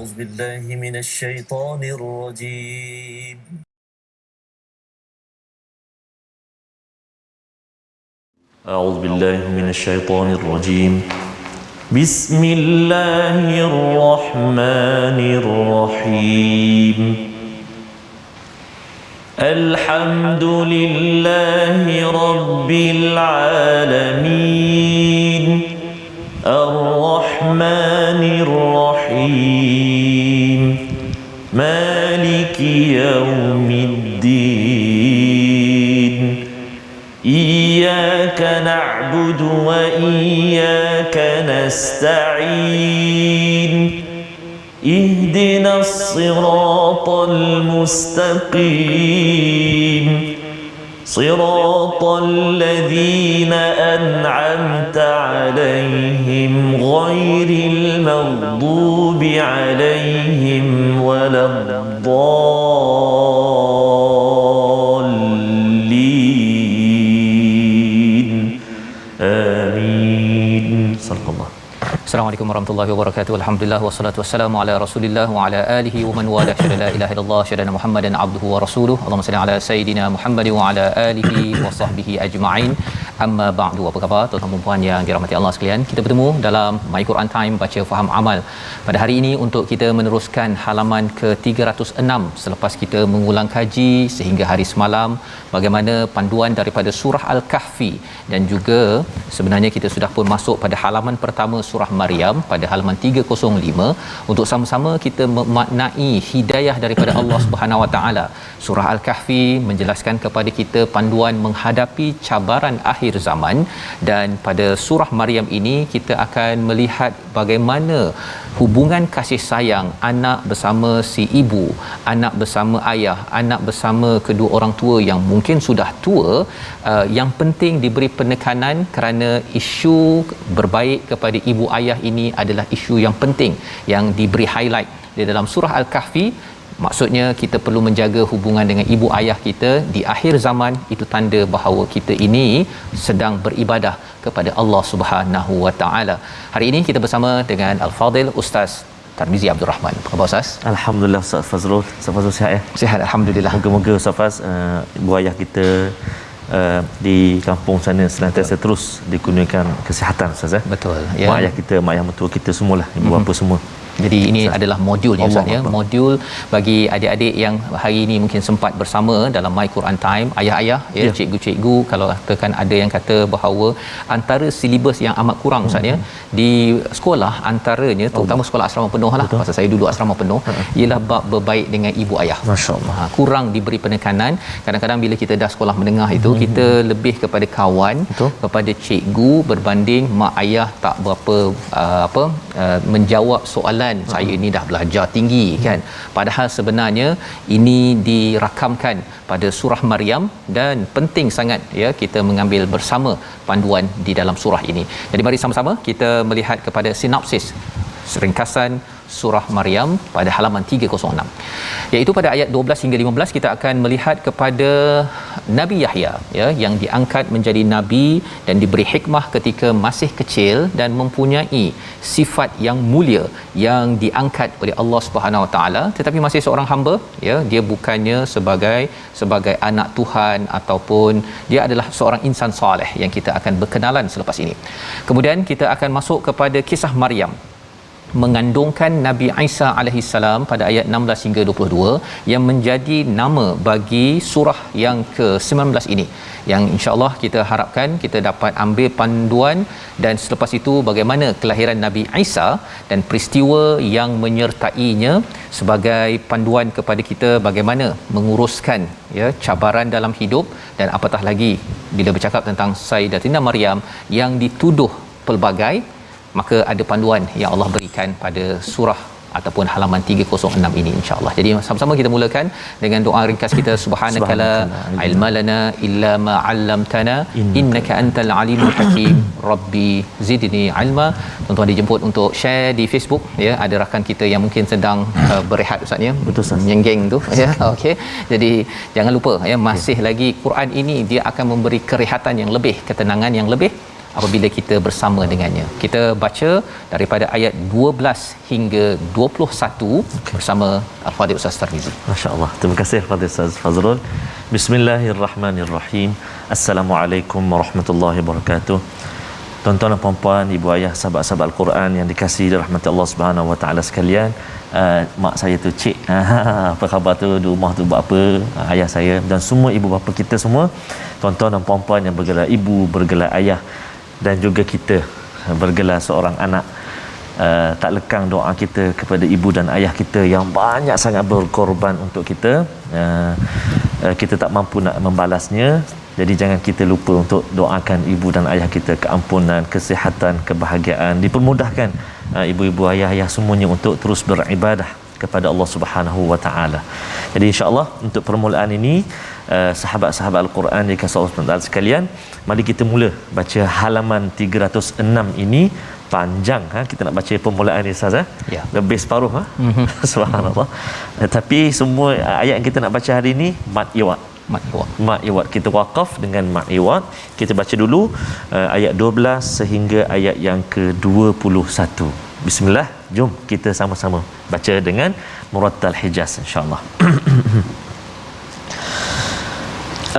أعوذ بالله من الشيطان الرجيم أعوذ بالله من الشيطان الرجيم بسم الله الرحمن الرحيم الحمد لله رب العالمين الرحمن الرحيم مالك يوم الدين إياك نعبد وإياك نستعين اهدنا الصراط المستقيم صراط الذين أنعمت عليهم غير المغضوب عليهم ولا الضالين آمين صدق الله. Assalamualaikum warahmatullahi wabarakatuh. Alhamdulillah wassalatu wassalamu ala Rasulillah wa ala alihi wa man wala syada la ilaha illallah syada Muhammadan abduhu wa rasuluh. Allahumma salli ala sayidina Muhammad wa ala alihi wa sahbihi ajma'in. Amma ba'du. Apa khabar tuan-tuan dan puan yang dirahmati Allah sekalian? Kita bertemu dalam My Quran Time baca faham amal. Pada hari ini untuk kita meneruskan halaman ke-306 selepas kita mengulang kaji sehingga hari semalam bagaimana panduan daripada surah Al-Kahfi, dan juga sebenarnya kita sudah pun masuk pada halaman pertama surah Maryam pada halaman 305 untuk sama-sama kita memaknai hidayah daripada Allah Subhanahu Wa Taala. Surah Al-Kahfi menjelaskan kepada kita panduan menghadapi cabaran akhir zaman, dan pada surah Maryam ini kita akan melihat bagaimana hubungan kasih sayang anak bersama si ibu, anak bersama ayah, anak bersama kedua orang tua yang mungkin sudah tua, yang penting diberi penekanan kerana isu berbaik kepada ibu ayah ini adalah isu yang penting yang diberi highlight di dalam surah Al-Kahfi. Maksudnya kita perlu menjaga hubungan dengan ibu ayah kita di akhir zaman. Itu tanda bahawa kita ini sedang beribadah kepada Allah Subhanahu Wa Taala. Hari ini kita bersama dengan Al-Fadil Ustaz Tarmizi Abdul Rahman. Apa khabar Ustaz? Alhamdulillah Ustaz Fazrul. Ustaz Fazrul sihat ya? Sihat alhamdulillah. Moga-moga Ustaz Faz, ibu ayah kita di kampung sana senantiasa terus dikurniakan kesihatan Ustaz ya. Betul ya. Mak ayah kita, mak ayah mertua kita semualah, ibu bapa semua. Jadi ini adalah modulnya Ustaz ya. Modul bagi adik-adik yang hari ini mungkin sempat bersama dalam My Quran Time, ayah-ayah ya, cikgu-cikgu, kalau katakan ada yang kata bahawa antara silibus yang amat kurang Ustaz ya di sekolah, antaranya terutama sekolah asrama penuh lah, pasal saya dulu asrama penuh, ialah bab berbaik dengan ibu ayah. Masya-Allah. Kurang diberi penekanan. Kadang-kadang bila kita dah sekolah menengah itu kita lebih kepada kawan, kepada cikgu berbanding mak ayah tak berapa menjawab soalan saya ni dah belajar tinggi kan. Padahal sebenarnya ini dirakamkan pada surah Maryam, dan penting sangat ya kita mengambil bersama panduan di dalam surah ini. Jadi mari sama-sama kita melihat kepada sinopsis ringkasan surah Maryam pada halaman 306, iaitu pada ayat 12 hingga 15 kita akan melihat kepada Nabi Yahya ya, yang diangkat menjadi nabi dan diberi hikmah ketika masih kecil dan mempunyai sifat yang mulia yang diangkat oleh Allah Subhanahu Wa Taala, tetapi masih seorang hamba ya. Dia bukannya sebagai anak Tuhan ataupun dia adalah seorang insan soleh yang kita akan berkenalan selepas ini. Kemudian kita akan masuk kepada kisah Maryam mengandungkan Nabi Isa alaihi salam pada ayat 16 hingga 22 yang menjadi nama bagi surah yang ke-19 ini, yang insya-Allah kita harapkan kita dapat ambil panduan, dan selepas itu bagaimana kelahiran Nabi Isa dan peristiwa yang menyertainya sebagai panduan kepada kita bagaimana menguruskan ya cabaran dalam hidup, dan apatah lagi bila bercakap tentang Sayyidatina Maryam yang dituduh pelbagai, maka ada panduan yang Allah berikan pada surah ataupun halaman 306 ini insya-Allah. Jadi sama-sama kita mulakan dengan doa ringkas kita. Subhanaka la ilma lana illa ma 'allamtana innaka antal alimul hakim. Rabbi zidni ilma. Tuan-tuan dijemput untuk share di Facebook ya. Ada rakan kita yang mungkin sedang berehat Ustaz ya. Betul Ustaz. Menyenggeng tu ya. Okey. Jadi jangan lupa ya, masih lagi Quran ini dia akan memberi kerehatan yang lebih, ketenangan yang lebih apabila kita bersama dengannya. Kita baca daripada ayat 12 hingga 21 bersama Al-Fadhil Ustaz Tarmizi. Masya-Allah. Terima kasih kepada Ustaz Fazrul. Bismillahirrahmanirrahim. Assalamualaikum warahmatullahi wabarakatuh. Tuan-tuan dan puan-puan, ibu ayah, sahabat-sahabat Al-Quran yang dikasihi dirahmati Allah Subhanahu Wa Taala sekalian, mak saya tu cik, apa khabar tu, di rumah tu buat apa, ayah saya dan semua ibu bapa kita semua, tuan-tuan dan puan-puan yang bergelar ibu, bergelar ayah dan juga kita bergelar seorang anak. Tak lekang doa kita kepada ibu dan ayah kita yang banyak sangat berkorban untuk kita. Kita tak mampu nak membalasnya. Jadi jangan kita lupa untuk doakan ibu dan ayah kita keampunan, kesihatan, kebahagiaan, dipermudahkan ibu-ibu ayah-ayah semuanya untuk terus beribadah kepada Allah Subhanahu Wa Taala. Jadi insya-Allah untuk permulaan ini, sahabat-sahabat Al-Quran dikasihi Allah SWT sekalian, mari kita mula baca halaman 306 ini. Panjang kita nak baca permulaan ni Ustaz Ya. Lebih separuh Subhanallah. Tapi semua ayat yang kita nak baca hari ini mat iwat. Kita waqaf dengan mat iwat. Kita baca dulu ayat 12 sehingga ayat yang ke-21. Bismillah, jom kita sama-sama baca dengan murattal Hijaz insya-Allah.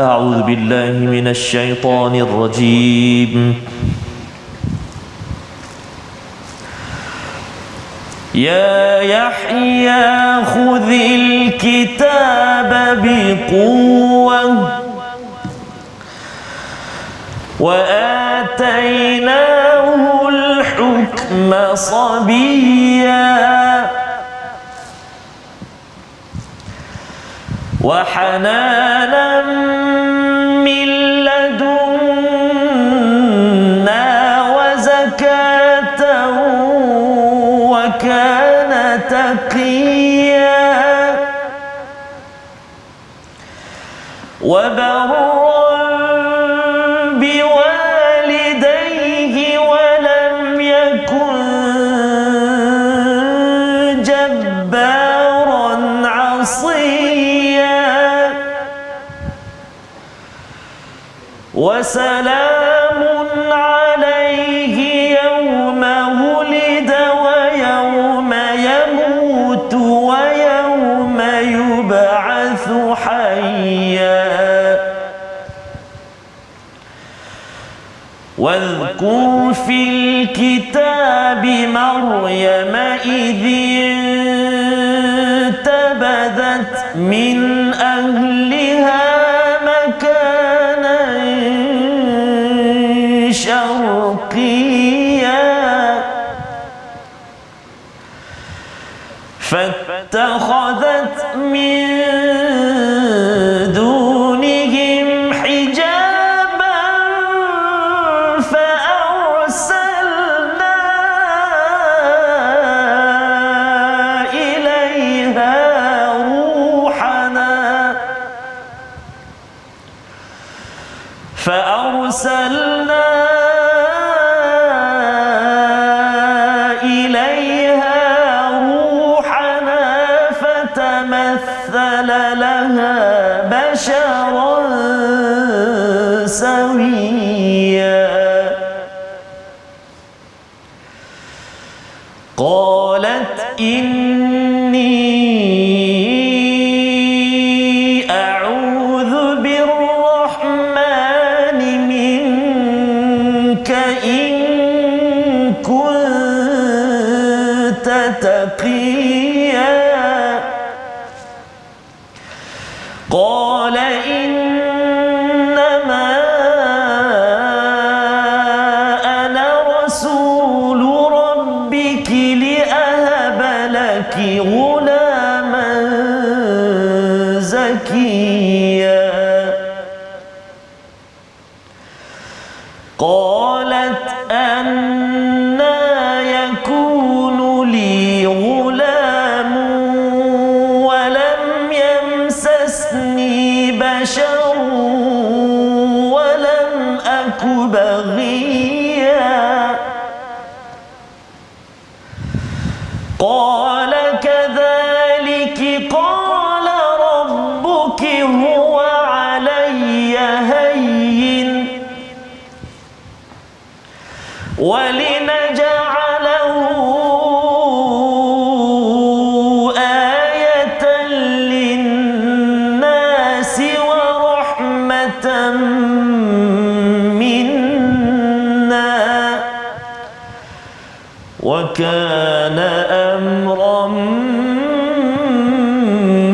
A'udzu billahi minasy syaithanir rajim. يا يحيى خذ الكتاب بقوة وآتيناه الحكم صبيا وحنانا من لدنا وزكاة وكان تقيا وبرا بوالديه ولم يكن جبارا عصيا وسلام عليه يوم ولد ويوم يموت ويوم يبعث حيا واذكر في الكتاب مريم إذ انتبذت من أهلها مكانا شرقيا فاتخذت من دونهم حجابا فأرسلنا إليها روحنا فتمثل لها بشرا سويا قالت إني أعوذ بالرحمن منك إن كنت تقيا قال إنما أنا رسول ربك لأهب لك غلاما زكيا قالت أنى يكون لي غلام ولم يمسسني بشر ولم أك بغيا قال كذلك قال ربك هو علي هين ولنجعله آية للناس ورحمة منا وكان أمرا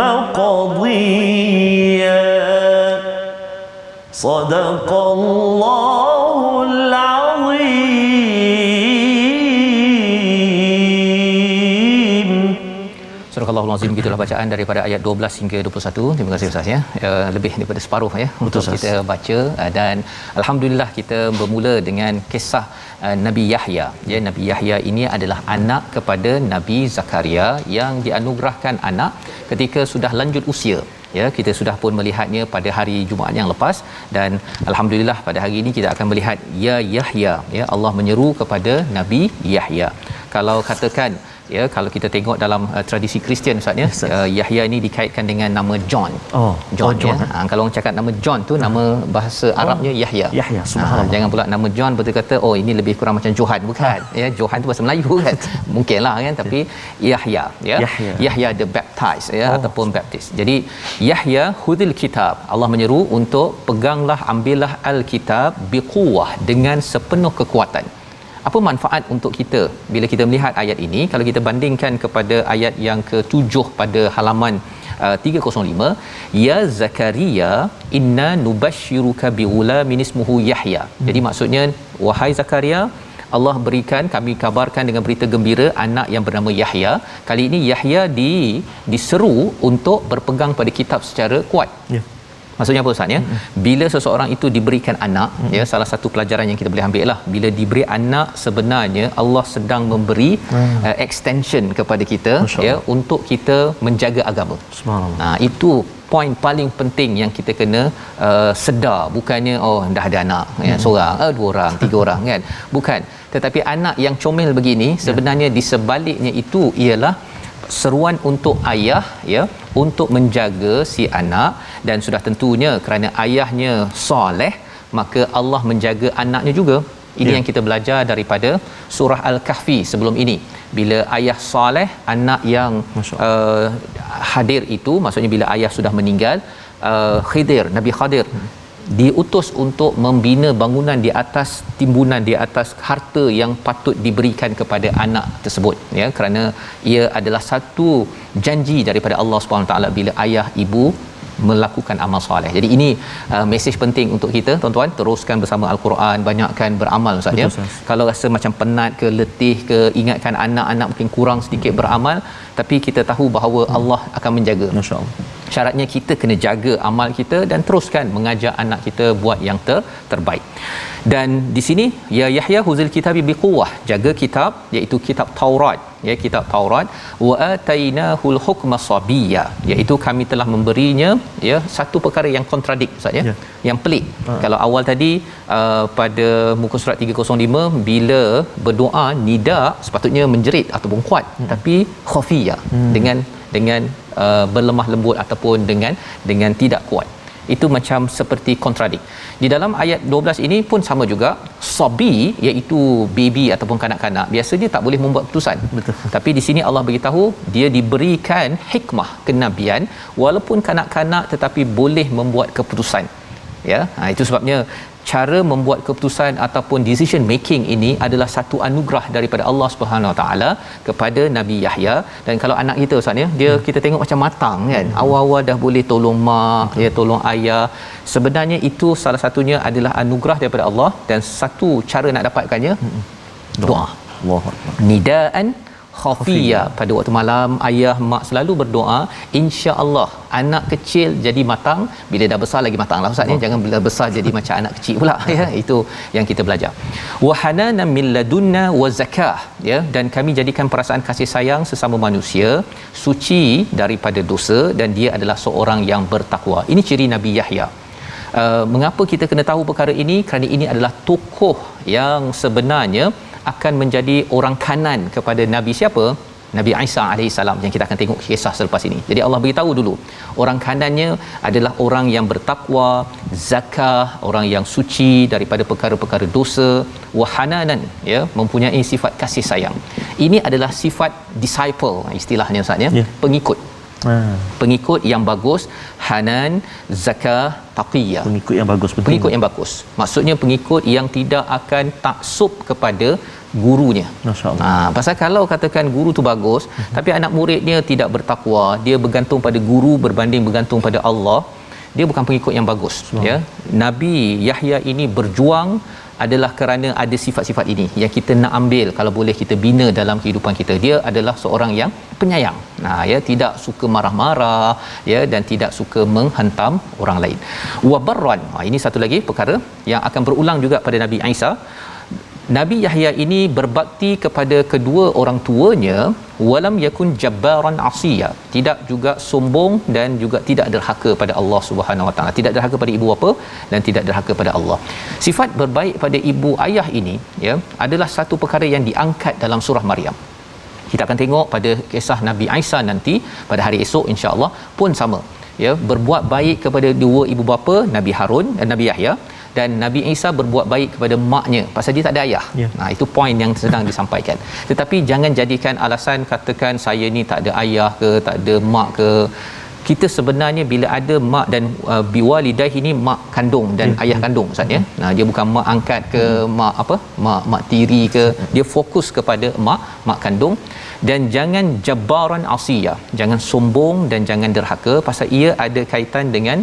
مقضيا صدق الله العظيم. Surah Al-Azim, gitulah bacaan daripada ayat 12 hingga 21. Terima kasih Ustaz ya. Lebih daripada separuh ya untuk kita baca, dan alhamdulillah kita bermula dengan kisah Nabi Yahya. Ya, Nabi Yahya ini adalah anak kepada Nabi Zakaria yang dianugerahkan anak ketika sudah lanjut usia. Ya, kita sudah pun melihatnya pada hari Jumaat yang lepas, dan alhamdulillah pada hari ini kita akan melihat ya Yahya. Ya, Allah menyeru kepada Nabi Yahya. Kalau katakan ya, kalau kita tengok dalam tradisi Kristian Ustaz ya, Yahya ini dikaitkan dengan nama John. John ya. Kalau orang cakap nama John tu nama bahasa Arabnya Yahya. Yahya, subhanallah. Jangan pula nama John betul kata ini lebih kurang macam Johan, bukan. Ya, Johan tu bahasa Melayu kan. Mungkinlah kan, tapi Yahya ya. Yahya the baptized ya, ataupun baptist. Jadi Yahya hudil kitab. Allah menyeru untuk peganglah, ambillah al-kitab biquwah, dengan sepenuh kekuatan. Apa manfaat untuk kita bila kita melihat ayat ini? Kalau kita bandingkan kepada ayat yang ke-7 pada halaman 305, ya Zakaria inna nubashshiruka bighulamin ismuhu Yahya. Jadi maksudnya, wahai Zakaria, Allah berikan, kami kabarkan dengan berita gembira anak yang bernama Yahya. Kali ini Yahya diseru untuk berpegang pada kitab secara kuat. Maksudnya apa Ustaz ya? Bila seseorang itu diberikan anak, ya, salah satu pelajaran yang kita boleh ambil lah, bila diberi anak sebenarnya Allah sedang memberi extension kepada kita ya, untuk kita menjaga agama. Subhanallah. Itu poin paling penting yang kita kena sedar. Bukannya dah ada anak ya, seorang, dua orang, tiga orang kan. Bukan. Tetapi anak yang comel begini sebenarnya di sebaliknya itu ialah seruan untuk ayah ya, untuk menjaga si anak, dan sudah tentunya kerana ayahnya soleh maka Allah menjaga anaknya juga. Ini yang kita belajar daripada surah Al-Kahfi sebelum ini. Bila ayah soleh, anak yang hadir itu, maksudnya bila ayah sudah meninggal, Khidir, Nabi Khadir diutus untuk membina bangunan di atas timbunan, di atas harta yang patut diberikan kepada anak tersebut ya, kerana ia adalah satu janji daripada Allah Subhanahu taala bila ayah ibu melakukan amal soleh. Jadi ini mesej penting untuk kita tuan-tuan, teruskan bersama Al-Quran, banyakkan beramal Ustaz ya. Kalau rasa macam penat ke letih ke, ingatkan anak-anak mungkin kurang sedikit beramal, tapi kita tahu bahawa Allah akan menjaga. Masya-Allah. Syaratnya kita kena jaga amal kita dan teruskan mengajak anak kita buat yang terbaik. Dan di sini ya Yahya huzil kitabi biquwah, jaga kitab iaitu kitab Taurat ya, kitab Taurat, wa atainahul hukma sabiyya, iaitu kami telah memberinya ya satu perkara yang kontradik Ustaz ya, yang pelik. Kalau awal tadi pada muka surat 305 bila berdoa nida sepatutnya menjerit ataupun kuat, tapi khafiyya, dengan berlemah lembut ataupun dengan tidak kuat. Itu macam seperti kontradik. Di dalam ayat 12 ini pun sama juga, sabi iaitu baby ataupun kanak-kanak biasanya tak boleh membuat keputusan. Betul. Tapi di sini Allah beritahu dia diberikan hikmah kenabian walaupun kanak-kanak tetapi boleh membuat keputusan. Ya, itu sebabnya cara membuat keputusan ataupun decision making ini adalah satu anugerah daripada Allah Subhanahu Wa Taala kepada Nabi Yahya. Dan kalau anak kita Ustaz ya, dia kita tengok macam matang kan, awal-awal dah boleh tolong mak, ya tolong ayah. Sebenarnya itu salah satunya adalah anugerah daripada Allah, dan satu cara nak dapatkannya doa. Allahuakbar. Nidaan khafiyya, pada waktu malam ayah mak selalu berdoa, insya-Allah anak kecil jadi matang, bila dah besar lagi matanglah Ustaz ya, jangan bila besar jadi macam anak kecil pula ya. Itu yang kita belajar. Wa hananan min ladunna wa zakah ya, dan kami jadikan perasaan kasih sayang sesama manusia suci daripada dosa, dan dia adalah seorang yang bertakwa. Ini ciri Nabi Yahya. Mengapa kita kena tahu perkara ini? Kerana ini adalah tokoh yang sebenarnya akan menjadi orang kanan kepada Nabi siapa? Nabi Isa alaihissalam yang kita akan tengok kisah selepas ini. Jadi Allah beritahu dulu orang kanannya adalah orang yang bertakwa, zakah, orang yang suci daripada perkara-perkara dosa, wahananan, ya, mempunyai sifat kasih sayang. Ini adalah sifat disciple istilahnya Ustaz ya, pengikut. Pengikut yang bagus, hanan, zakah, taqiyah. Pengikut yang bagus, penting. Pengikut yang bagus. Maksudnya pengikut yang tidak akan taksub kepada gurunya. Masya-Allah. Pasal kalau katakan guru tu bagus, tapi anak muridnya tidak bertakwa, dia bergantung pada guru berbanding bergantung pada Allah, dia bukan pengikut yang bagus, ya. Nabi Yahya ini berjuang adalah kerana ada sifat-sifat ini yang kita nak ambil, kalau boleh kita bina dalam kehidupan kita. Dia adalah seorang yang penyayang, ya, tidak suka marah-marah, ya, dan tidak suka menghantam orang lain. Wa barran, ini satu lagi perkara yang akan berulang juga pada Nabi Isa. Nabi Yahya ini berbakti kepada kedua orang tuanya, walam yakun jabbaran asiya, tidak juga sombong dan juga tidak derhaka pada Allah Subhanahu Wa Taala, tidak derhaka pada ibu bapa dan tidak derhaka pada Allah. Sifat berbaik pada ibu ayah ini, ya, adalah satu perkara yang diangkat dalam surah Maryam. Kita akan tengok pada kisah Nabi Isa nanti pada hari esok insya-Allah pun sama, ya, berbuat baik kepada dua ibu bapa, Nabi Harun dan Nabi Yahya, dan Nabi Isa berbuat baik kepada maknya pasal dia tak ada ayah. Itu poin yang sedang disampaikan. Tetapi jangan jadikan alasan katakan saya ni tak ada ayah ke, tak ada mak ke. Kita sebenarnya bila ada mak dan biwalidah ini mak kandung dan ayah kandung Ustaz ya. Dia bukan mak angkat ke mak apa? Mak tiri ke. Dia fokus kepada mak kandung. Dan jangan jabbaran asiyah, jangan sombong dan jangan derhaka pasal ia ada kaitan dengan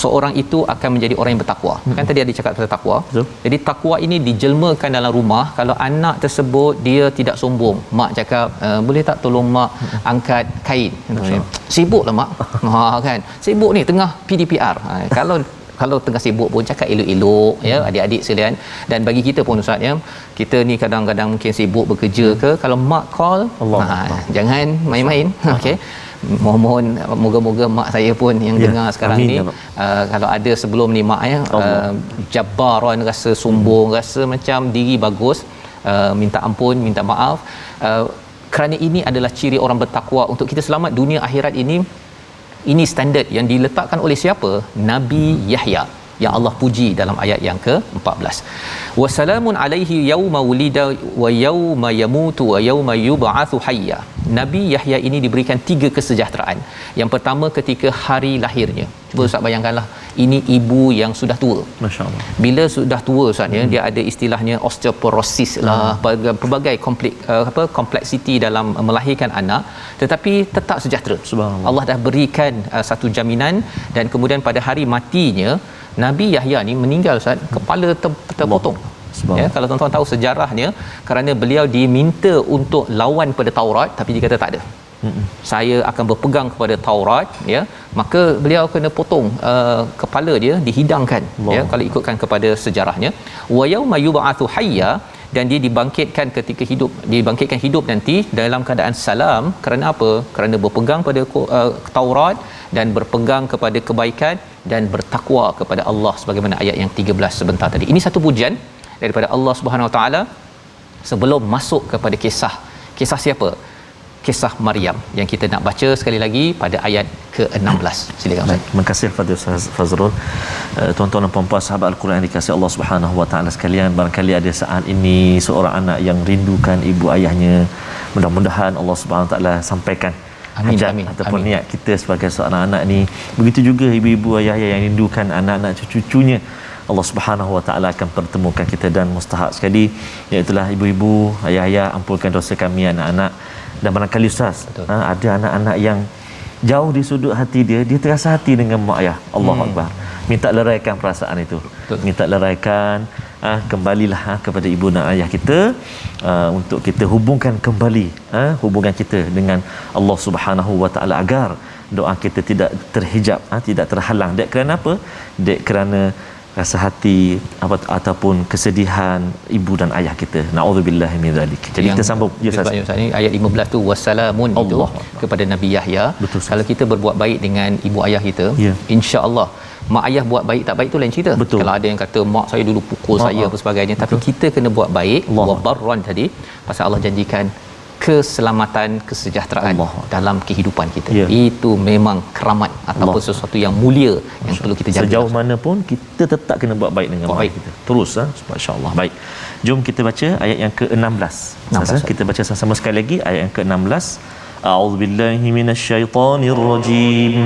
seorang itu akan menjadi orang yang bertakwa. Kan tadi ada cakap pasal takwa. Jadi takwa ini dijelmakan dalam rumah. Kalau anak tersebut dia tidak sombong, mak cakap boleh tak tolong mak angkat kain. Sibuklah mak. Kan. Sibuk ni tengah PDPR. Kalau tengah sibuk pun cakap elok-elok, ya, adik-adik sekalian. Dan bagi kita pun Ustaz ya, kita ni kadang-kadang mungkin sibuk bekerja ke, kalau mak call jangan main-main. Okey. Mohon moga-moga mak saya pun yang dengar sekarang ni, kalau ada sebelum ni mak ya, jabbaran, rasa sombong, rasa macam diri bagus, minta ampun, minta maaf, kerana ini adalah ciri orang bertakwa untuk kita selamat dunia akhirat ini. Ini standard yang diletakkan oleh siapa? Nabi Yahya yang Allah puji dalam ayat yang ke-14. Wassalamun alaihi yauma wulida wa yauma yamutu wa yauma yub'atsu hayya. Nabi Yahya ini diberikan 3 kesejahteraan. Yang pertama ketika hari lahirnya. Cuba Ustaz bayangkanlah, ini ibu yang sudah tua. Masya-Allah. Bila sudah tua Ustaz ya, dia ada istilahnya osteoporosis lah, pelbagai kompleksiti dalam melahirkan anak, tetapi tetap sejahtera. Subhanallah. Allah dah berikan satu jaminan. Dan kemudian pada hari matinya Nabi Yahya ni meninggal Ustaz, kepala terpotong. Ya, kalau tuan-tuan tahu sejarahnya, kerana beliau diminta untuk lawan pada Taurat tapi dia kata tak ada. Saya akan berpegang kepada Taurat, ya, maka beliau kena potong kepala dia, dihidangkan. Ya, kalau ikutkan kepada sejarahnya. Wa yauma yub'atsu hayya, dan dia dibangkitkan ketika hidup, dibangkitkan hidup nanti dalam keadaan salam. Kerana apa? Kerana berpegang pada Taurat dan berpegang kepada kebaikan dan bertakwa kepada Allah, sebagaimana ayat yang 13 sebentar tadi. Ini satu pujian daripada Allah Subhanahu Wa Taala sebelum masuk kepada kisah siapa? Kisah Maryam yang kita nak baca sekali lagi pada ayat ke-16. Silakan Ustaz. Terima kasih kepada Ustaz Fazrul. Tuan-tuan dan puan-puan sahabat Al-Quran dikasihi Allah Subhanahu Wa Taala sekalian, barangkali ada saat ini seorang anak yang rindukan ibu ayahnya. Mudah-mudahan Allah Subhanahu Wa Taala sampaikan hajat ataupun niat kita sebagai seorang anak ni. Begitu juga ibu-ibu ayah yang rindukan anak-anak cucu-cucunya. Allah Subhanahu Wa Taala akan pertemukan kita, dan mustahak sekali iaitu ibu-ibu, ayah-ayah, ampunkan dosa kami anak-anak. Dan barangkali Ustaz, ada anak-anak yang jauh di sudut hati dia terasa hati dengan mak ayah. Allahu Akbar. Minta leraikan perasaan itu. Minta leraikan, kembalilah kepada ibu dan ayah kita, untuk kita hubungkan kembali hubungan kita dengan Allah Subhanahu Wa Taala, agar doa kita tidak terhijab, tidak terhalang. Dek kerana apa? Dek kerana rasa hati ataupun kesedihan ibu dan ayah kita. Naudzubillahi min zalik. Jadi kita sambung Ustaz ni ayat 15 tu, wassalamun itu kepada Nabi Yahya. Betul, kalau kita berbuat baik dengan ibu ayah kita, insya-Allah. Mak ayah buat baik tak baik tu lain cerita. Betul. Kalau ada yang kata mak saya dulu pukul saya apa sebagainya, tapi kita kena buat baik. Wa barran tadi pasal Allah janjikan keselamatan, kesejahteraan Allah dalam kehidupan kita. Ya. Itu memang keramat ataupun Allah. sesuatu yang mulia yang perlu kita jaga. Sejauh mana pun kita tetap kena buat baik dengan baik kita. Terus masya-Allah. Baik. Jom kita baca ayat yang ke-16. Kita baca sama-sama sekali lagi ayat yang ke-16. A'udzubillahi minasyaitonirrajim.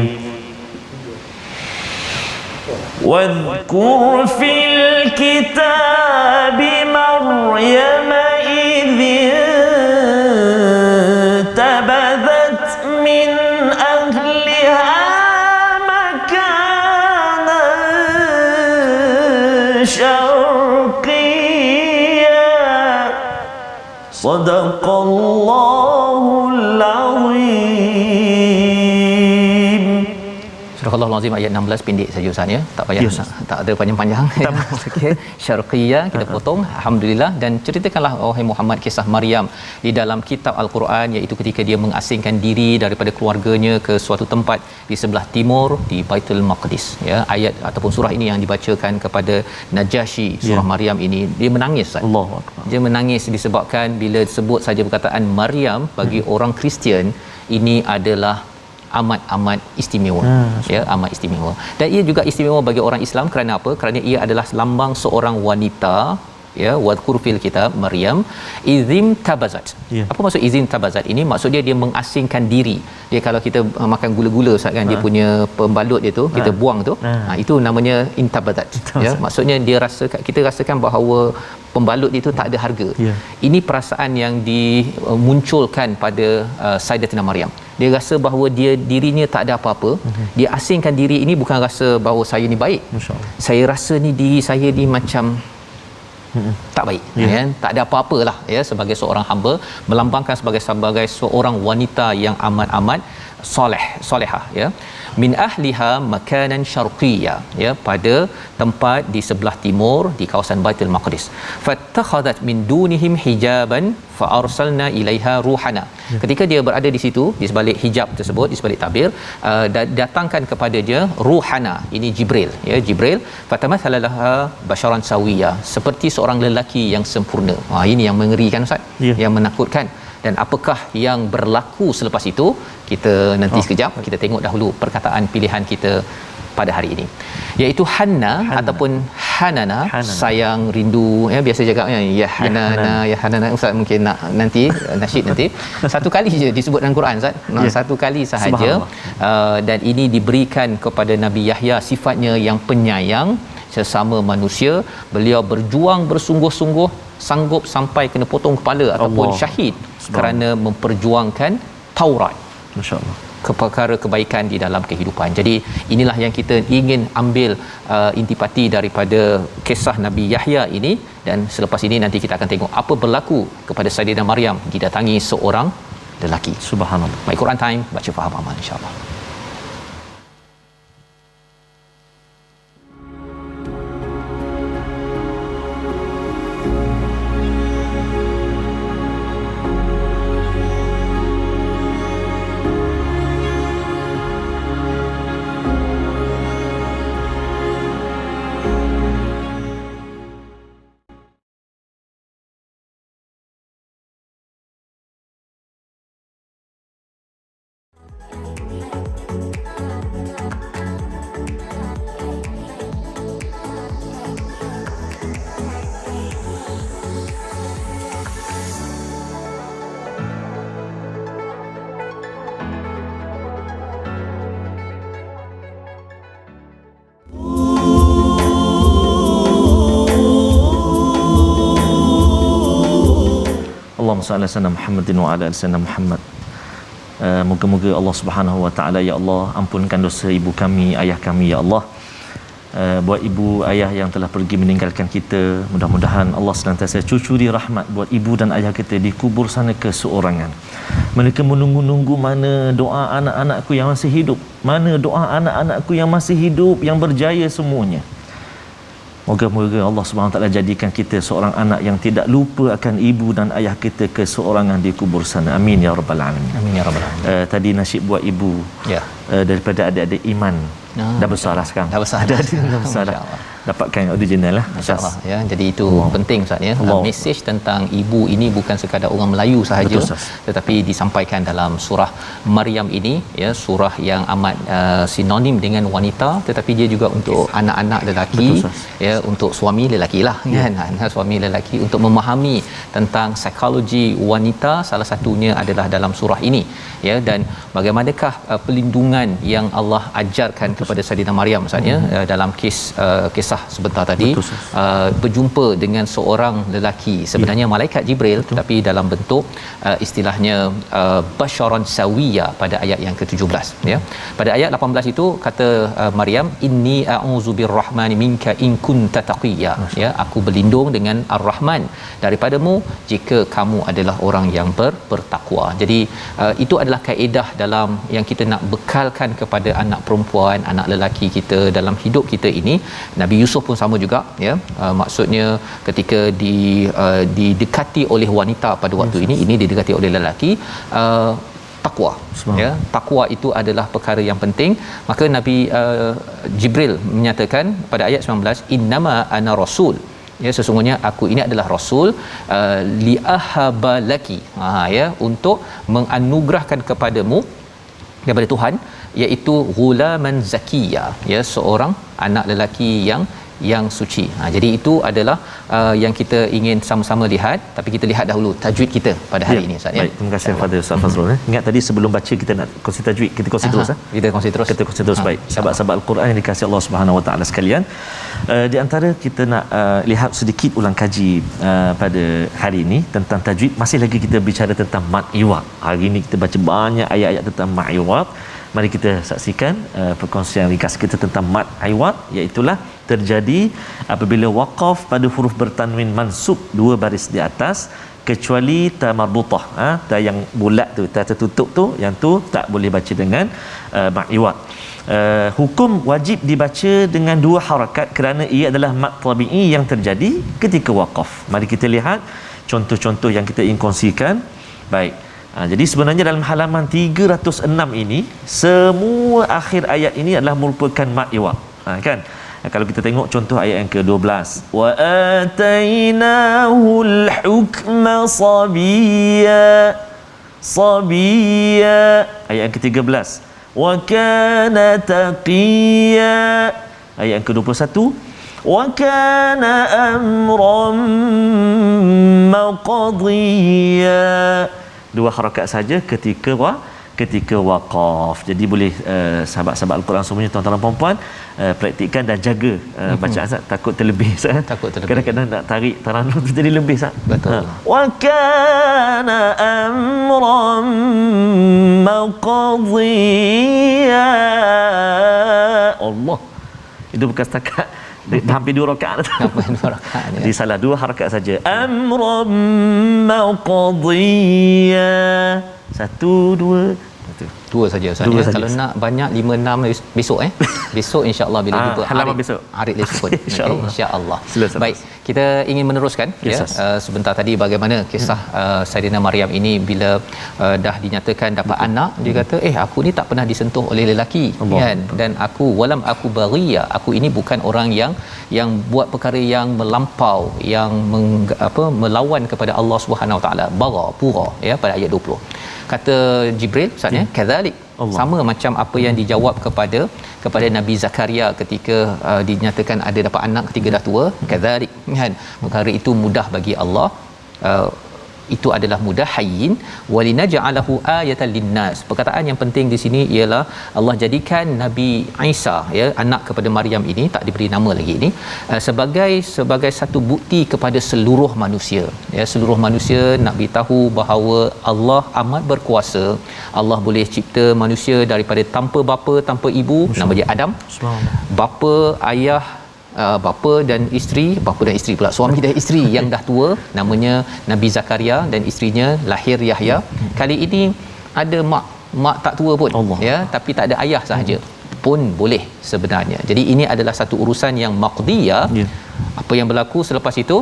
واذكر في الكتاب مريم إذ انتبذت من أهلها مكانا شرقيا صدق الله العظيم. Surah Al-Azim ayat 16 pendek saja Ustaz ya. Tak payah Yes. tak ada panjang-panjang. Okey, Syarqiyah kita potong. Alhamdulillah. Dan ceritakanlah wahai Muhammad kisah Maryam di dalam kitab Al-Quran, iaitu ketika dia mengasingkan diri daripada keluarganya ke suatu tempat di sebelah timur di Baitul Maqdis ya. Ayat ataupun surah ini yang dibacakan kepada Najasyi, surah Maryam ini, dia menangis Ustaz. Allahu akbar. Dia menangis disebabkan bila sebut saja perkataan Maryam bagi orang Kristian ini adalah amat istimewa. Ya, amat istimewa. Dan ia juga istimewa bagi orang Islam kerana apa? Kerana ia adalah lambang seorang wanita, ya, wadhkur fil kitab Maryam izim tabazat. Yeah. Apa maksud izim tabazat ini? Maksudnya dia mengasingkan diri. Dia kalau kita makan gula-gula Ustaz kan, dia punya pembalut dia tu kita buang tu. Itu namanya intabazat. Ya, maksudnya dia kita rasakan bahawa pembalut itu tak ada harga. Yeah. Ini perasaan yang dimunculkan pada Sayyidatina Maryam. Dia rasa bahawa dirinya tak ada apa-apa. Dia asingkan diri ini bukan rasa bahawa saya ni baik. Masya-Allah. Saya rasa ni diri saya ni macam tak baik, ya. Tak ada apa-apalah ya, sebagai seorang hamba, melambangkan sebagai seorang wanita yang amat solehah ya. Min ahliha makanan syarqiyya, ya, pada tempat di sebelah timur di kawasan Baitul Maqdis. Fattakhadhat min dunihim hijaban fa arsalna ilaiha ruhana. Ketika dia berada di situ, di sebalik hijab tersebut, di sebalik tabir, datangkan kepada dia ruhana. Ini Jibril, ya, Jibril. Fatamathalalaha basharan sawiya, seperti seorang lelaki yang sempurna. Ini yang mengerikan Ustaz, yang menakutkan. Dan apakah yang berlaku selepas itu? Kita nanti sekejap, kita tengok dahulu perkataan pilihan kita pada hari ini, iaitu Hanna ataupun Hanana, sayang rindu, ya, biasa cakapnya ya Hanana, ya Hanana. Ustaz mungkin nak nanti nasyid nanti satu kali je disebut dalam Quran Ustaz, satu kali sahaja. Dan ini diberikan kepada Nabi Yahya, sifatnya yang penyayang sesama manusia. Beliau berjuang bersungguh-sungguh, sanggup sampai kena potong kepala ataupun syahid kerana memperjuangkan Taurat, masya-Allah, perkara kebaikan di dalam kehidupan. Jadi inilah yang kita ingin ambil intipati daripada kisah Nabi Yahya ini. Dan selepas ini nanti kita akan tengok apa berlaku kepada Sayyidatina Maryam didatangi seorang lelaki. Subhanallah. Baik, Quran Time, baca faham amal insya-Allah. Allahumma salli ala sayyidina Muhammadin wa ala ali sayyidina Muhammad. Moga-moga Allah Subhanahu wa taala, ya Allah, ampunkan dosa ibu kami, ayah kami, ya Allah. Buat ibu ayah yang telah pergi meninggalkan kita, mudah-mudahan Allah senantiasa cucuri rahmat buat ibu dan ayah kita di kubur sana keseorangan. Mereka menunggu-nunggu mana doa anak-anakku yang masih hidup, mana doa anak-anakku yang masih hidup, yang berjaya semuanya. Moga-moga Allah Subhanahu taala jadikan kita seorang anak yang tidak lupa akan ibu dan ayah kita keseorangan di kubur sana. Amin ya rabbal alamin. Amin ya rabbal alamin. Tadi nasyid buat ibu, ya, daripada adik-adik iman. Dah besar lah sekarang. Dah besar. Dah besar dah. dapatkan yang original lah. Masya-Allah ya. Jadi itu penting Ustaz ya. Allah. Mesej tentang ibu ini bukan sekadar orang Melayu sahaja, Betul, Ustaz. tetapi disampaikan dalam surah Maryam ini ya, surah yang amat sinonim dengan wanita, tetapi dia juga untuk anak-anak lelaki. Betul, Ustaz. Ya, untuk suami lelaki lah kan. Anak suami lelaki untuk memahami tentang psikologi wanita, salah satunya adalah dalam surah ini ya. Dan bagaimanakah pelindungan yang Allah ajarkan kepada Saidina Maryam Ustaz ya, dalam kisah sebentar tadi. Betul, Berjumpa dengan seorang lelaki sebenarnya malaikat Jibril, tapi dalam bentuk istilahnya basyaran sawiya pada ayat yang ke-17 ya. Pada ayat 18 itu kata Maryam, inni a'udzu birrahmani minka in kunta taqiyya ya, aku berlindung dengan Ar-Rahman daripadamu jika kamu adalah orang yang bertakwa. Jadi itu adalah kaedah dalam yang kita nak bekalkan kepada anak perempuan, anak lelaki kita dalam hidup kita ini. Nabi Yusuf pun sama juga ya. Maksudnya ketika didekati oleh wanita pada waktu ini didekati oleh lelaki, takwa ya. Takwa itu adalah perkara yang penting. Maka Nabi Jibril menyatakan pada ayat 19, innama ana rasul ya, sesungguhnya aku ini adalah rasul li ahabalaki ya, untuk menganugerahkan kepadamu daripada Tuhan, iaitu ghulaman zakiya ya, seorang anak lelaki yang suci. Jadi itu adalah yang kita ingin sama-sama lihat, tapi kita lihat dahulu tajwid kita pada hari ini Ustaz ya. Baik, terima kasih kepada Ustaz Fazrul. Ingat tadi sebelum baca kita nak kongsi tajwid, kita kongsi terus Kita kongsi terus. Kita kongsi terus. Baik, sahabat-sahabat Al-Quran yang dikasihi Allah Subhanahu Wa Taala sekalian, di antara kita nak lihat sedikit ulang kaji pada hari ini tentang tajwid. Masih lagi kita bicara tentang mad iwad. Hari ini kita baca banyak ayat-ayat tentang mad iwad. Mari kita saksikan perkongsian ringkas kita tentang mad iwad, iaitu terjadi apabila waqaf pada huruf bertanwin mansub dua baris di atas, kecuali ta marbutah, ta yang bulat tu, ta tertutup tu, yang tu tak boleh baca dengan mad iwad. Hukum wajib dibaca dengan dua harakat kerana ia adalah mad tabi'i yang terjadi ketika waqaf. Mari kita lihat contoh-contoh yang kita ingin kongsikan. Baik. Jadi sebenarnya dalam halaman 306 ini, semua akhir ayat ini adalah merupakan mad iwad. Kan? Kalau kita tengok contoh ayat yang ke-12, wa atainahul hukma sabiyya. Ayat yang ke-13, wa kana taqiyya. Ayat yang ke-21, wa kana amran maqdiyya. Dua harakat saja ketika waqaf. Jadi boleh sahabat-sahabat Al-Quran semuanya, tuan-tuan dan puan-puan, praktikkan dan jaga bacaan Ustaz, takut terlebih Ustaz. Kadang-kadang nak tarik taranum tu jadi lebih Ustaz. Betul. Wa kana amran maqdiyya. Allah. Itu bukan setakat dah hampir 2 rakaat dah. Hampir 2 rakaat. Jadi salah 2 harakat saja. Amran maqdiyya. 1 2 Dua saja Ustaz ya. Kalau nak banyak 5 6 besok besok insya-Allah bila jumpa halaman besok. Arif Lesukun. Insya-Allah. Baik, kita ingin meneruskan sebentar tadi bagaimana kisah Saidina Maryam ini bila dah dinyatakan dapat anak, dia kata aku ni tak pernah disentuh oleh lelaki kan, dan aku walam aku baghiya, aku ini bukan orang yang buat perkara yang melampau, yang melawan kepada Allah Subhanahu Wa Taala, bagha pura ya, pada ayat 20. Kata Jibril Ustaz ya, kadzalik, sama macam apa yang dijawab kepada Nabi Zakaria ketika dinyatakan ada dapat anak ketika dah tua, kadzalik kan, perkara itu mudah bagi Allah, itu adalah mudah, hayyin walinaj'alahu ayatan linnas. Perkataan yang penting di sini ialah Allah jadikan Nabi Isa ya, anak kepada Maryam ini, tak diberi nama lagi ini, sebagai satu bukti kepada seluruh manusia ya. Seluruh manusia nak beritahu bahawa Allah amat berkuasa. Allah boleh cipta manusia daripada tanpa bapa, tanpa ibu, nama dia Adam. Bapa, ayah, bapa dan isteri pula, suami dan isteri yang dah tua, namanya Nabi Zakaria, dan isterinya lahir Yahya. Kali ini ada mak tak tua pun ya, tapi tak ada ayah sahaja pun boleh sebenarnya. Jadi ini adalah satu urusan yang maqdiyah. Apa yang berlaku selepas itu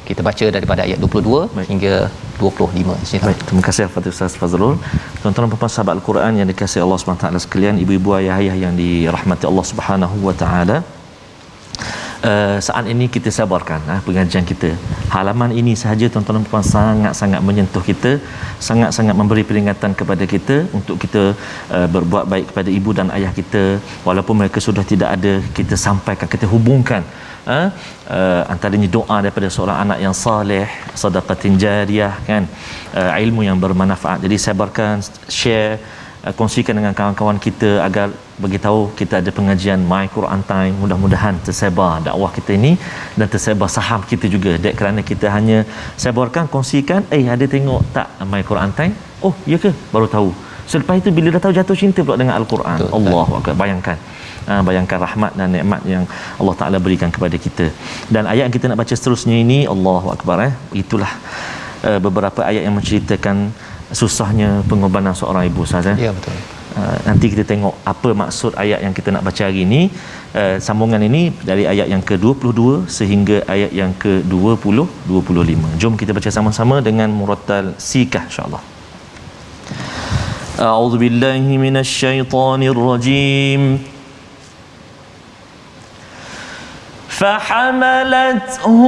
kita baca daripada ayat 22 hingga 25. Baik, terima kasih kepada Ustaz Fazrul. Tuan-tuan dan puan-puan sahabat Al-Quran yang dikasihi Allah Subhanahu Wa Taala sekalian, ibu-ibu, ayah-ayah yang dirahmati Allah Subhanahu Wa Taala. saat ini kita sabarkan pengajian kita. Halaman ini sahaja tuan-tuan dan puan sangat-sangat menyentuh kita, sangat-sangat memberi peringatan kepada kita untuk kita berbuat baik kepada ibu dan ayah kita walaupun mereka sudah tidak ada. Kita sampaikan, kita hubungkan antaranya doa daripada seorang anak yang saleh, sedekah jariah kan, ilmu yang bermanfaat. Jadi sebarkan, share, kongsikan dengan kawan-kawan kita agar beritahu kita ada pengajian My Quran Time. Mudah-mudahan tersebar dakwah kita ini dan tersebar saham kita juga. Dek kerana kita hanya sebarkan, kongsikan, ada tengok tak My Quran Time? Oh, ya ke? Baru tahu. Selepas itu bila dah tahu, jatuh cinta pula dengan Al-Quran. Allahu akbar. Bayangkan rahmat dan nikmat yang Allah Taala berikan kepada kita. Dan ayat yang kita nak baca seterusnya ini, Allahu akbar, itulah beberapa ayat yang menceritakan susahnya pengorbanan seorang ibu, Ustaz. Ya, betul. Nanti kita tengok apa maksud ayat yang kita nak baca hari ini. Sambungan ini dari ayat yang ke-22 sehingga ayat yang ke-25. Jom kita baca sama-sama dengan murattal sikah, insya-Allah. A'udzu billahi minasyaitonir rajim. فحملته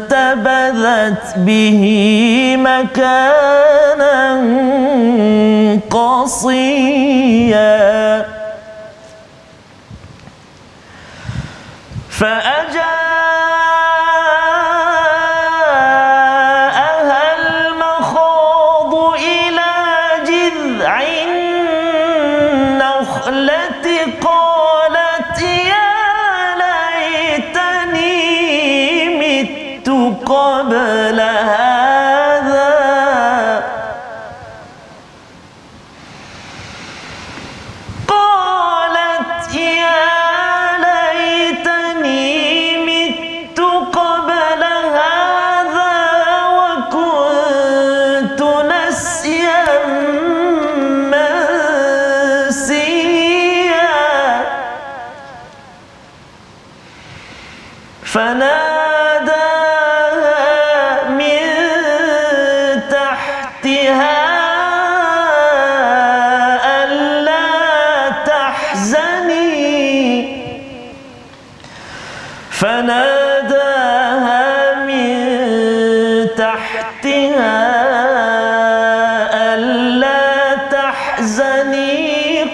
فانتبذت به مكانا قصيا فأجاءها المخاض إلى جذع النخلة قالت يا ليتني مت قبل هذا وكنت نسيا منسيا فناداها من تحتها ألا تحزني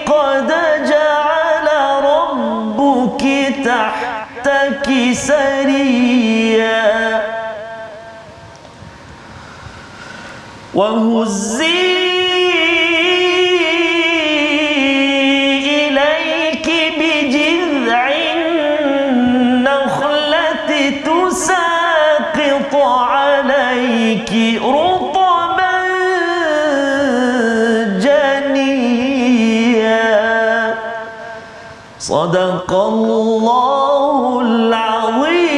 قد جعل ربك تحتك سريا وهزي إليك بجذع النخلة تساقط عليك رطبا جنيا صدق الله العظيم.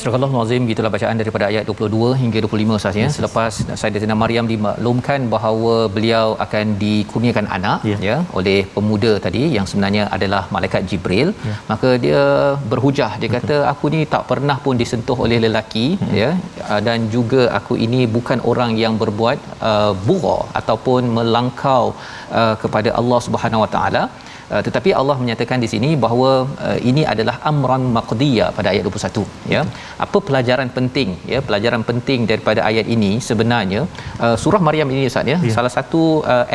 Surah Al-Azim, gitulah bacaan daripada ayat 22 hingga 25 Ustaz ya. Selepas Sayyidatina Maryam dimaklumkan bahawa beliau akan dikurniakan anak ya oleh pemuda tadi yang sebenarnya adalah malaikat Jibril, maka dia berhujah, dia kata aku ni tak pernah pun disentuh oleh lelaki ya, dan juga aku ini bukan orang yang berbuat bugha ataupun melangkau kepada Allah Subhanahu Wa Taala. Tetapi Allah menyatakan di sini bahawa ini adalah amran maqdiya pada ayat 21 ya. Apa pelajaran penting ya, pelajaran penting daripada ayat ini sebenarnya surah Maryam ini Ustaz ya, salah satu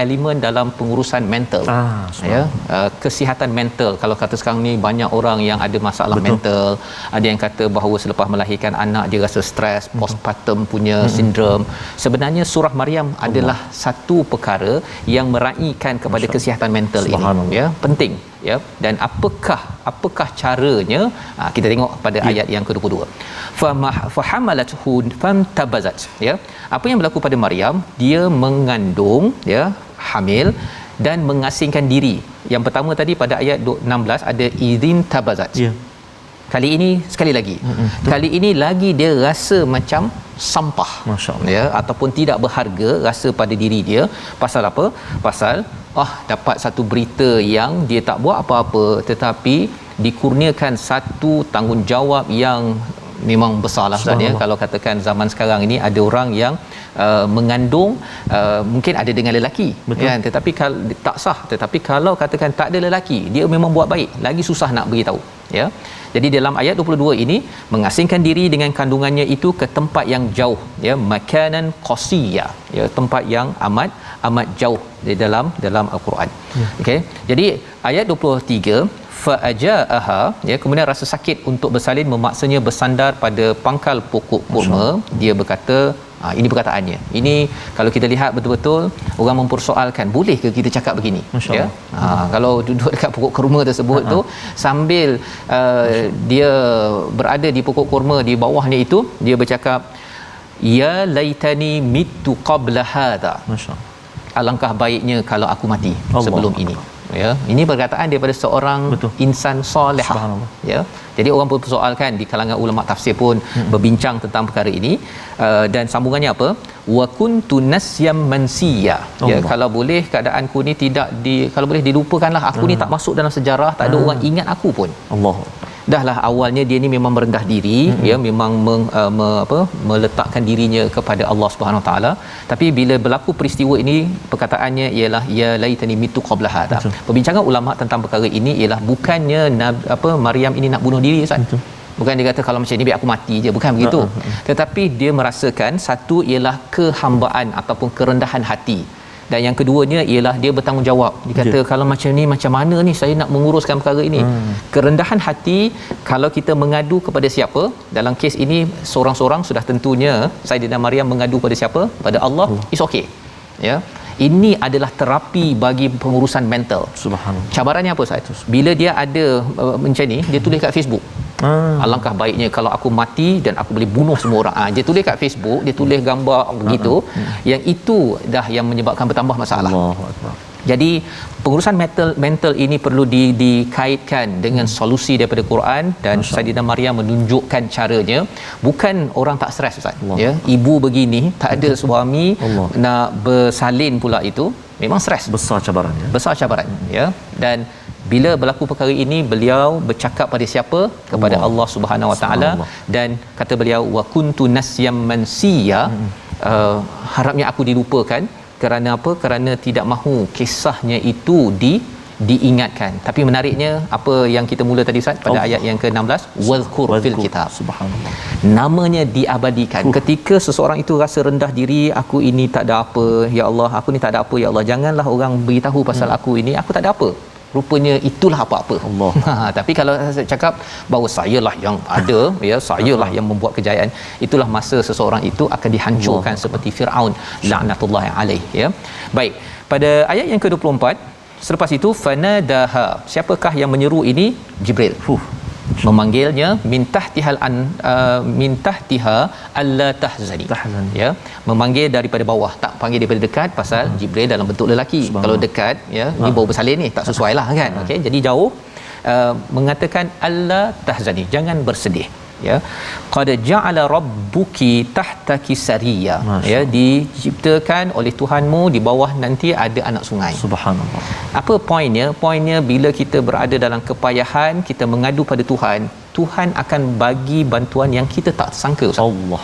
elemen dalam pengurusan mental ya, kesihatan mental. Kalau kata sekarang ni banyak orang yang ada masalah mental, ada yang kata bahawa selepas melahirkan anak dia rasa stres, postpartum punya sindrom. Sebenarnya surah Maryam adalah satu perkara yang meraihkan kepada kesihatan mental ini ya, penting ya. Dan apakah caranya, kita tengok pada ayat yang ke-22. Fahamalathu fantabazat ya. Apa yang berlaku pada Maryam, dia mengandung ya, hamil dan mengasingkan diri. Yang pertama tadi pada ayat 16 ada idzin tabazat ya. Kali ini sekali lagi, kali ini lagi dia rasa macam sampah, masya-Allah ya, ataupun tidak berharga rasa pada diri dia. Pasal apa? Pasal dapat satu berita yang dia tak buat apa-apa, tetapi dikurniakan satu tanggungjawab yang memang besarlah Ustaz ya. Kalau katakan zaman sekarang ini ada orang yang mengandung mungkin ada dengan lelaki kan, tetapi kalau tak sah, tetapi kalau katakan tak ada lelaki, dia memang buat baik, lagi susah nak beritahu ya. Jadi dalam ayat 22 ini mengasingkan diri dengan kandungannya itu ke tempat yang jauh ya, makanan qasiya ya, tempat yang amat jauh di dalam al-Quran. Okey. Jadi ayat 23 fa'ajaaha ya, kemudian rasa sakit untuk bersalin memaksanya bersandar pada pangkal pokok kurma. Dia berkata, ini perkataannya. Ini kalau kita lihat betul-betul orang mempersoalkan, boleh ke kita cakap begini ya? Kalau duduk dekat pokok kurma tersebut tu sambil dia berada di pokok kurma di bawahnya itu, dia bercakap, ya laitani mittu qabla hadha. Alangkah baiknya kalau aku mati sebelum ini. Ya, ini perkataan daripada seorang insan soleh ya. Jadi orang pun persoalkan, di kalangan ulama tafsir pun berbincang tentang perkara ini, dan sambungannya apa, wa kuntu nasyam mansiya ya, kalau boleh keadaanku ni tidak kalau boleh dilupakanlah, aku ni tak masuk dalam sejarah, tak ada orang ingat aku pun. Allah, dahlah awalnya dia ni memang merendah diri ya, memang meletakkan dirinya kepada Allah Subhanahu Wa Taala, tapi bila berlaku peristiwa ini, perkataannya ialah ya laitani mitu qabla hadha. Perbincangan ulama tentang perkara ini ialah bukannya Maryam ini nak bunuh diri Ustaz. Bukan dia kata kalau macam ni biar aku mati je, bukan begitu. Tetapi dia merasakan satu ialah kehambaan ataupun kerendahan hati, dan yang keduanya ialah dia bertanggungjawab. Dia kata kalau macam ni, macam mana ni saya nak menguruskan perkara ini. Kerendahan hati, kalau kita mengadu kepada siapa, dalam kes ini seorang-seorang, sudah tentunya Saidina Maryam mengadu kepada siapa? Pada Allah. It's okay ya. Ini adalah terapi bagi pengurusan mental. Subhanallah. Cabarannya apa Ustaz? Bila dia ada macam ni, dia tulis kat Facebook, alangkah baiknya kalau aku mati dan aku boleh bunuh semua orang. Dia tulis kat Facebook, dia tulis gambar begitu. Yang itu dah yang menyebabkan bertambah masalah. Allahuakbar. Jadi pengurusan mental ini perlu dikaitkan dengan solusi daripada Quran, dan Saidina Maryam menunjukkan caranya. Bukan orang tak stres Ustaz ya, ibu begini tak ada suami, nak bersalin pula, itu memang stres, besar cabaran ya. Dan bila berlaku perkara ini, beliau bercakap pada siapa? Kepada Allah Subhanahu Wa Taala, dan kata beliau, wa kuntu nasyam mansiya, harapnya aku dilupakan. Kerana apa? Kerana tidak mahu kisahnya itu diingatkan. Tapi menariknya apa yang kita mula tadi Ustaz pada ayat yang ke-16, wazkur fil kitab. Subhanallah. Namanya diabadikan. Ketika seseorang itu rasa rendah diri, aku ini tak ada apa, ya Allah, aku ni tak ada apa, ya Allah, janganlah orang beritahu pasal aku ini, aku tak ada apa. Rupanya itulah apa-apa Allah. Tapi kalau saya cakap bahawa sayalah yang ada ya, sayalah yang membuat kejayaan, itulah masa seseorang itu akan dihancurkan seperti Firaun laknatullahi alaih ya. Baik, pada ayat yang ke-24, selepas itu fanadaha, siapakah yang menyeru ini? Jibril. Memanggilnya mintahtiha alla tahzani ya, memanggil daripada bawah, tak panggil daripada dekat, pasal Jibril dalam bentuk lelaki. Kalau dekat ya, ni bau bersalin ni, tak sesuai lah kan. Okey, jadi jauh, mengatakan alla tahzani, jangan bersedih ya, qad ja'ala rabbuki tahtaki sariya ya, diciptakan oleh Tuhanmu di bawah nanti ada anak sungai. Subhanallah. Apa poinnya? Bila kita berada dalam kepayahan, kita mengadu pada Tuhan, Tuhan akan bagi bantuan yang kita tak sangka Ustaz. Allah.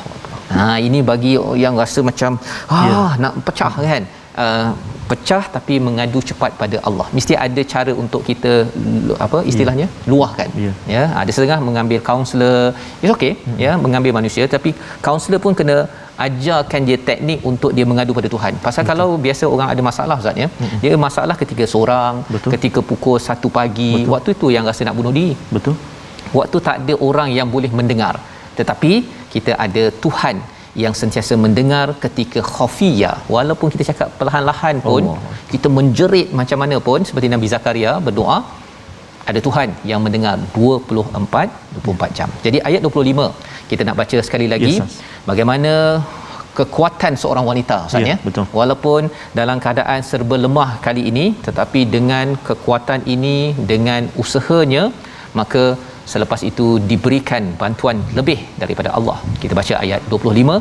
Ini bagi yang rasa macam nak pecah kan, pecah tapi mengadu cepat pada Allah. Mesti ada cara untuk kita istilahnya luahkan ya. Ada setengah mengambil kaunselor, it's okay ya, mengambil manusia, tapi kaunselor pun kena ajarkan dia teknik untuk dia mengadu pada Tuhan. Pasal kalau biasa orang ada masalah Ustaz ya, dia masalah ketika seorang, ketika pukul 1 pagi, waktu itu yang rasa nak bunuh diri. Waktu tak ada orang yang boleh mendengar, tetapi kita ada Tuhan yang sentiasa mendengar ketika khafiyah. Walaupun kita cakap perlahan-lahan pun, kita menjerit macam mana pun, seperti Nabi Zakaria berdoa, ada Tuhan yang mendengar 24 jam. Jadi ayat 25 kita nak baca sekali lagi, bagaimana kekuatan seorang wanita Ustaz ya. Walaupun dalam keadaan serba lemah kali ini, tetapi dengan kekuatan ini, dengan usahanya, maka selepas itu diberikan bantuan lebih daripada Allah. Kita baca ayat 25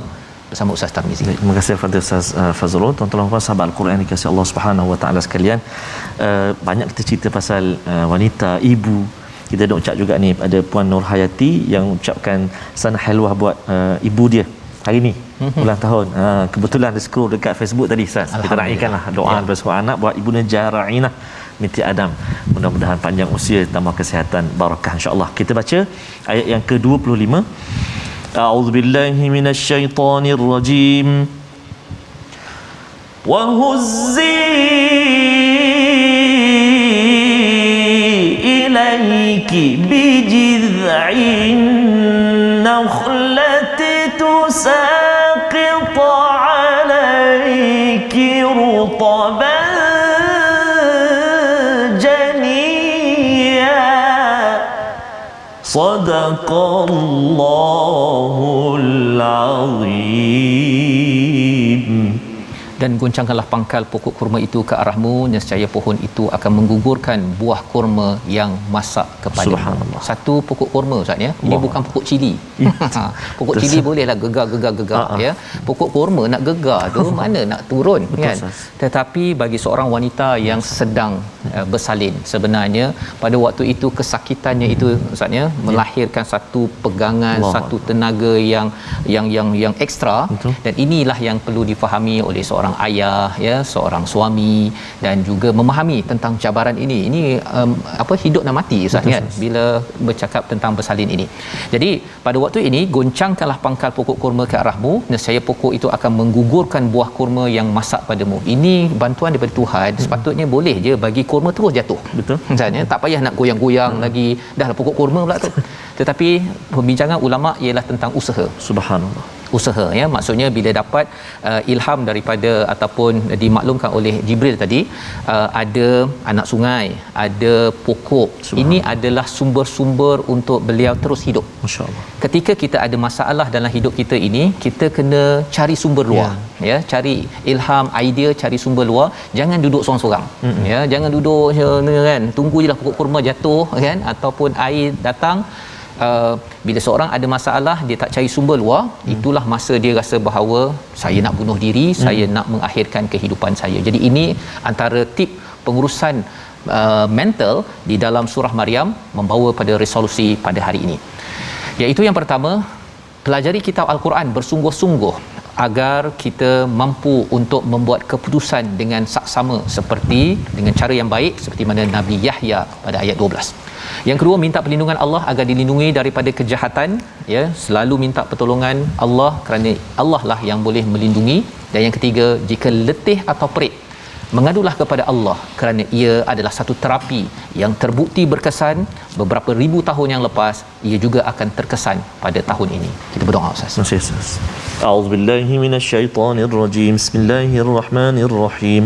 bersama Ustaz Tarmizi. Terima kasih kepada Ustaz Fazrul. Tuan-tuan dan puan sahabat Al-Quran dikasihi Allah Subhanahu Wa Taala sekalian, banyak kita cerita pasal wanita, ibu Kita nak ucap juga ni ada Puan Nur Hayati yang ucapkan sana halwah buat ibu dia hari ni ulang tahun. Kebetulan ada scroll dekat Facebook tadi Ustaz. Kita raikanlah doa daripada seorang anak buat ibu Jara'inah binti Adam. Mudah-mudahan panjang usia, tambah kesihatan, barakah insya-Allah. Kita baca ayat yang ke-25. A'udzubillahi minasyaitonir rajim. Wa huzzi ilayki bijid'in nakhlati tusaqit 'alayki rutaban janiyya. Sadaqallahul azim. Dan goncangkanlah pangkal pokok kurma itu ke arahmu, nescaya pohon itu akan menggugurkan buah kurma yang masak kepadamu. Satu pokok kurma Ustaz ya. Ini bukan pokok cili. Pokok cili bolehlah gegar ya. Pokok kurma nak gegar tu mana nak turun kan. Tetapi bagi seorang wanita yang sedang bersalin, sebenarnya pada waktu itu kesakitannya itu Ustaz ya, melahirkan satu pegangan, satu tenaga yang ekstra. Dan inilah yang perlu difahami oleh seorang ayah ya, seorang suami, dan juga memahami tentang cabaran ini hidup dan mati Ustaz kan bila bercakap tentang bersalin ini. Jadi pada waktu ini goncangkanlah pangkal pokok kurma ke arahmu, nescaya pokok itu akan menggugurkan buah kurma yang masak padamu. Ini bantuan daripada Tuhan. Sepatutnya boleh je bagi kurma terus jatuh. Betul Ustaz ya, tak payah nak goyang-goyang lagi, dah lah pokok kurma pula tu. Tetapi pembincangan ulama ialah tentang usaha. Subhanallah. Usaha ya, maksudnya bila dapat ilham daripada ataupun dimaklumkan oleh Jibril tadi, ada anak sungai, ada pokok, ini adalah sumber-sumber untuk beliau terus hidup. Masya-Allah. Ketika kita ada masalah dalam hidup kita ini, kita kena cari sumber luar ya, cari ilham, idea, cari sumber luar. Jangan duduk seorang-seorang ya, jangan duduk kan tunggu jelah pokok kurma jatuh kan, ataupun air datang. Bila seorang ada masalah, dia tak cari sumber luar, itulah masa dia rasa bahawa saya nak bunuh diri, saya nak mengakhirkan kehidupan saya. Jadi ini antara tip pengurusan mental di dalam surah Maryam membawa pada resolusi pada hari ini. Iaitu yang pertama, pelajari kitab Al-Quran bersungguh-sungguh agar kita mampu untuk membuat keputusan dengan saksama seperti dengan cara yang baik seperti mana Nabi Yahya pada ayat 12. Yang kedua, minta perlindungan Allah agar dilindungi daripada kejahatan ya, selalu minta pertolongan Allah kerana Allah lah yang boleh melindungi. Dan yang ketiga, jika letih atau perit, mengadulah kepada Allah kerana ia adalah satu terapi yang terbukti berkesan beberapa ribu tahun yang lepas, ia juga akan terkesan pada tahun ini. Kita berdoa Ustaz. A'udzubillahi minasyaitonirrajim. Bismillahirrahmanirrahim.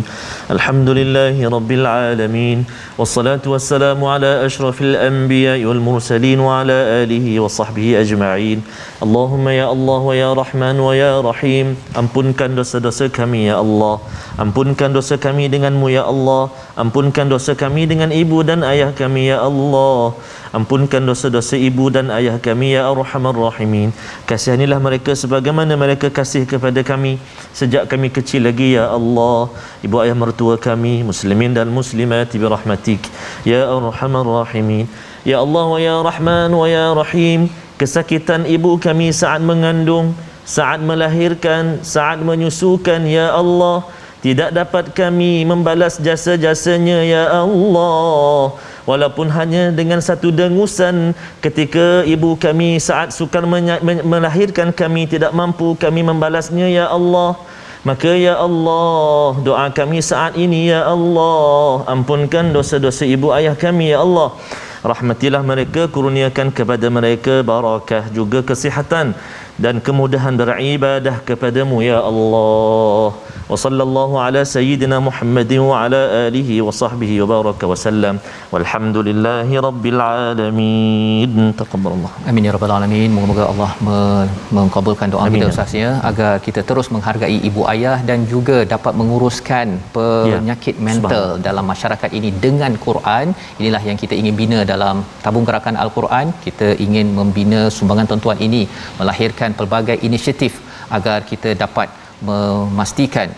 Alhamdulillahi rabbil alamin. Wassalatu wassalamu ala asyrafil anbiya'i wal mursalin wa ala alihi wa sahbihi ajma'in. Allahumma ya Allah wa ya Rahman wa ya Rahim, ampunkan dosa-dosa kami ya Allah. Ampunkan dosa kami denganmu ya Allah. Ampunkan dosa kami dengan ibu dan ayah kami ya Allah. Ampunkan dosa-dosa ibu dan ayah kami ya Arhamar Rahimin. Kasihanilah mereka sebagaimana mereka kasih kepada kami sejak kami kecil lagi ya Allah. Ibu ayah mertua kami, muslimin dan muslimat bi rahmatik ya Arhamar Rahimin. Ya Allah wa ya Rahman wa ya Rahim, kesakitan ibu kami saat mengandung, saat melahirkan, saat menyusukan ya Allah, tidak dapat kami membalas jasa-jasanya ya Allah, walaupun hanya dengan satu dengusan ketika ibu kami saat sukar melahirkan kami tidak mampu kami membalasnya ya Allah. Maka ya Allah, doa kami saat ini ya Allah, ampunkan dosa-dosa ibu ayah kami ya Allah. Rahmatilah mereka, kurniakan kepada mereka barakah juga kesihatan dan kemudahan beribadah kepadamu ya Allah. Wa sallallahu ala sayyidina Muhammadin wa ala alihi wa sahbihi wa baraka wa sallam. Walhamdulillahi rabbil alamin. Taqabbalallah. Amin ya rabbal alamin. Moga-moga Allah mengabulkan doa kita Ustaz ya, agar kita terus menghargai ibu ayah dan juga dapat menguruskan penyakit mental dalam masyarakat ini dengan Quran. Inilah yang kita ingin bina dalam tabung gerakan Al-Quran. Kita ingin membina sumbangan tuan-tuan ini, melahirkan pelbagai inisiatif agar kita dapat memastikan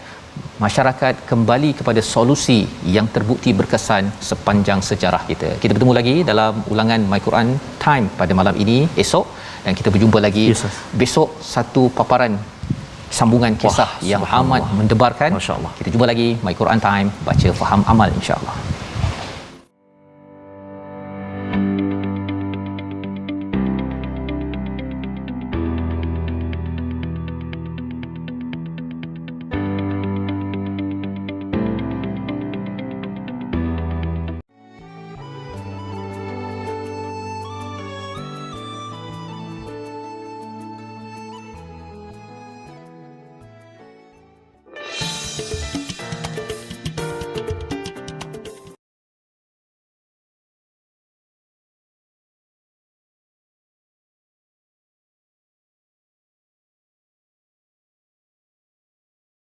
masyarakat kembali kepada solusi yang terbukti berkesan sepanjang sejarah kita. Kita bertemu lagi dalam ulangan My Quran Time pada malam ini esok, dan kita berjumpa lagi besok satu paparan sambungan kisah yang amat mendebarkan. Masya-Allah. Kita jumpa lagi My Quran Time, baca faham amal insya-Allah.